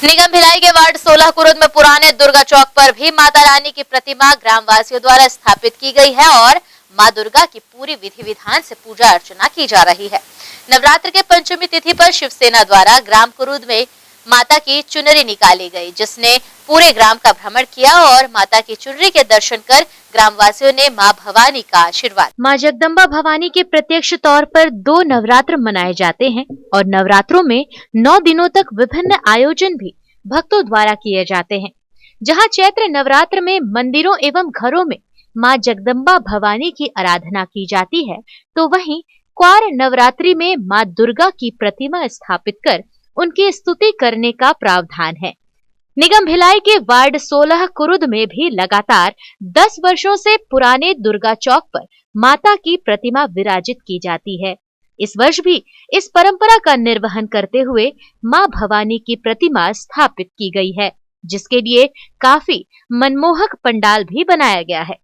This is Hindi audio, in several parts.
निगम भिलाई के वार्ड 16 कुरुद में पुराने दुर्गा चौक पर भी माता रानी की प्रतिमा ग्रामवासियों द्वारा स्थापित की गई है और मां दुर्गा की पूरी विधि विधान से पूजा अर्चना की जा रही है। नवरात्र के पंचमी तिथि पर शिवसेना द्वारा ग्राम कुरुद में माता की चुनरी निकाली गई, जिसने पूरे ग्राम का भ्रमण किया और माता की चुनरी के दर्शन कर ग्रामवासियों ने मां भवानी का आशीर्वाद। मां जगदम्बा भवानी के प्रत्यक्ष तौर पर 2 नवरात्र मनाए जाते हैं और नवरात्रों में 9 दिनों तक विभिन्न आयोजन भी भक्तों द्वारा किए जाते हैं। जहां चैत्र नवरात्र में मंदिरों एवं घरों में मां जगदम्बा भवानी की आराधना की जाती है, तो वहीं क्वार नवरात्रि में मां दुर्गा की प्रतिमा स्थापित कर उनकी स्तुति करने का प्रावधान है। निगम भिलाई के वार्ड 16 कुरुद में भी लगातार 10 वर्षों से पुराने दुर्गा चौक पर माता की प्रतिमा विराजित की जाती है। इस वर्ष भी इस परंपरा का निर्वहन करते हुए मां भवानी की प्रतिमा स्थापित की गई है, जिसके लिए काफी मनमोहक पंडाल भी बनाया गया है।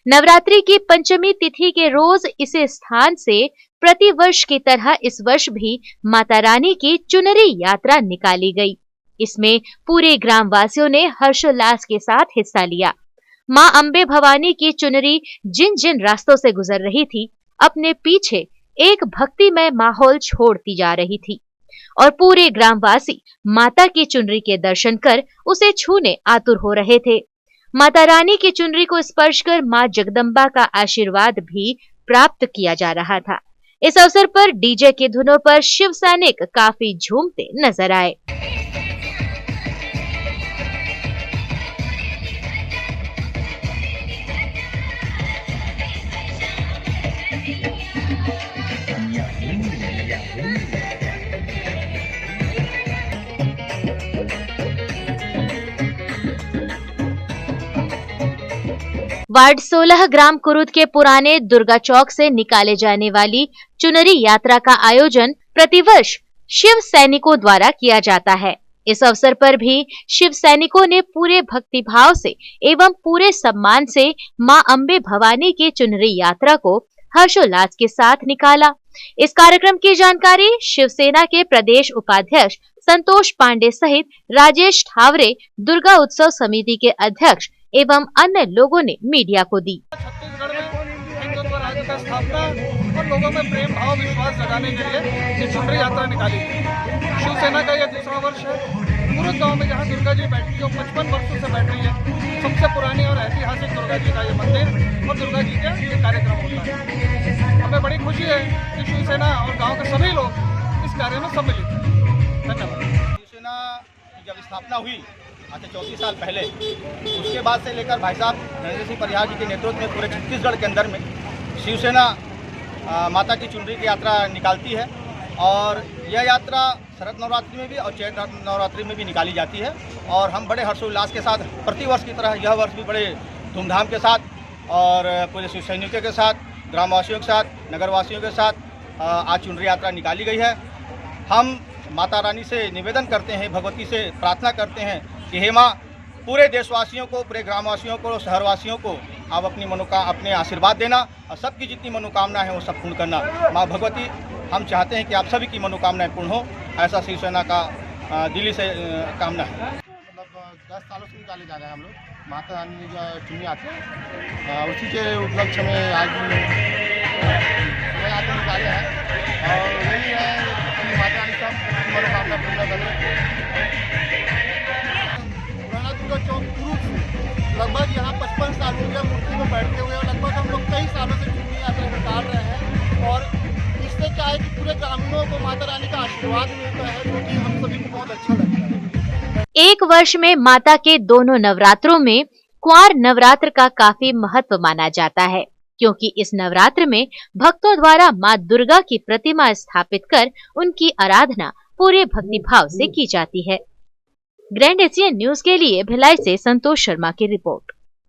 नवरात्रि की पंचमी तिथि के रोज इसे स्थान से प्रति वर्ष की तरह इस वर्ष भी माता रानी की चुनरी यात्रा निकाली गई। इसमें पूरे ग्रामवासियों ने हर्षोल्लास के साथ हिस्सा लिया। मां अम्बे भवानी की चुनरी जिन जिन रास्तों से गुजर रही थी, अपने पीछे एक भक्तिमय माहौल छोड़ती जा रही थी और पूरे ग्रामवासी माता की चुनरी के दर्शन कर उसे छूने आतुर हो रहे थे। माता रानी की चुनरी को स्पर्श कर मां जगदम्बा का आशीर्वाद भी प्राप्त किया जा रहा था। इस अवसर पर डीजे की धुनों पर शिव सैनिक काफी झूमते नजर आए। वार्ड 16 ग्राम कुरुद के पुराने दुर्गा चौक से निकाले जाने वाली चुनरी यात्रा का आयोजन प्रतिवर्ष शिव सैनिकों द्वारा किया जाता है। इस अवसर पर भी शिव सैनिकों ने पूरे भक्तिभाव से एवं पूरे सम्मान से मां अम्बे भवानी की चुनरी यात्रा को हर्षोल्लास के साथ निकाला। इस कार्यक्रम की जानकारी शिवसेना के प्रदेश उपाध्यक्ष संतोष पांडे सहित राजेश ठावरे, दुर्गा उत्सव समिति के अध्यक्ष एवं अन्य लोगों ने मीडिया को दी। छत्तीसगढ़ में हिंदुत्व राज्य का स्थापना और लोगों में प्रेम भाव विश्वास जगाने के लिए ये चुनरी यात्रा निकाली गई। शिवसेना का यह दूसरा वर्ष है। कुरुद गांव में जहां दुर्गा जी बैठी है, 55 वर्षों से बैठ रही है। सबसे पुरानी और ऐतिहासिक दुर्गा जी का ये मंदिर और दुर्गा जी का ये कार्यक्रम होता है। हमें बड़ी खुशी है कि शिवसेना और गाँव के सभी लोग इस कार्य में सम्मिलित हैं। धन्यवाद। शिवसेना की जब स्थापना हुई आज से 34 साल पहले, उसके बाद से लेकर भाई साहब नरेंद्र सिंह परिहार जी के नेतृत्व में पूरे छत्तीसगढ़ के अंदर में शिवसेना माता की चुनरी की यात्रा निकालती है और यह यात्रा शरद नवरात्रि में भी और चैत्र नवरात्रि में भी निकाली जाती है। और हम बड़े हर्षोल्लास के साथ प्रतिवर्ष की तरह यह वर्ष भी बड़े धूमधाम के साथ और पूरे शिव सैनिकों के साथ, ग्रामवासियों के साथ, नगरवासियों के साथ आज चुनरी यात्रा निकाली गई है। हम माता रानी से निवेदन करते हैं, भगवती से प्रार्थना करते हैं कि हे माँ, पूरे देशवासियों को, पूरे ग्रामवासियों को, शहरवासियों को आप अपने आशीर्वाद देना और सबकी जितनी मनोकामना है वो सब पूर्ण करना। माँ भगवती, हम चाहते हैं कि आप सभी की मनोकामनाएं पूर्ण हो, ऐसा शिवसेना का दिल्ली से कामना है। मतलब 10 सालों से निकाले जा रहे हैं हम लोग माता रानी जो चुनरी यात्रा, उसी के उपलक्ष्य में आज यात्रा निकाले हैं और वही है कि माता रानी सब मनोकामना पूर्ण करें। चौक कुरुद से लगभग यहाँ 55 साल हो गया मूर्ति में बैठते हुए और लगभग हम लोग कई सालों से चुनरी यात्रा निकाल रहे हैं और इससे क्या है कि पूरे ग्रामीणों को माता रानी का आशीर्वाद मिलता है, जो कि हम सभी को बहुत अच्छा लगता है। एक वर्ष में माता के दोनों नवरात्रों में क्वार नवरात्र का काफी महत्व माना जाता है, क्योंकि इस नवरात्र में भक्तों द्वारा मां दुर्गा की प्रतिमा स्थापित कर उनकी आराधना पूरे भक्तिभाव से की जाती है। ग्रैंड एशियन न्यूज के लिए भिलाई से संतोष शर्मा की रिपोर्ट।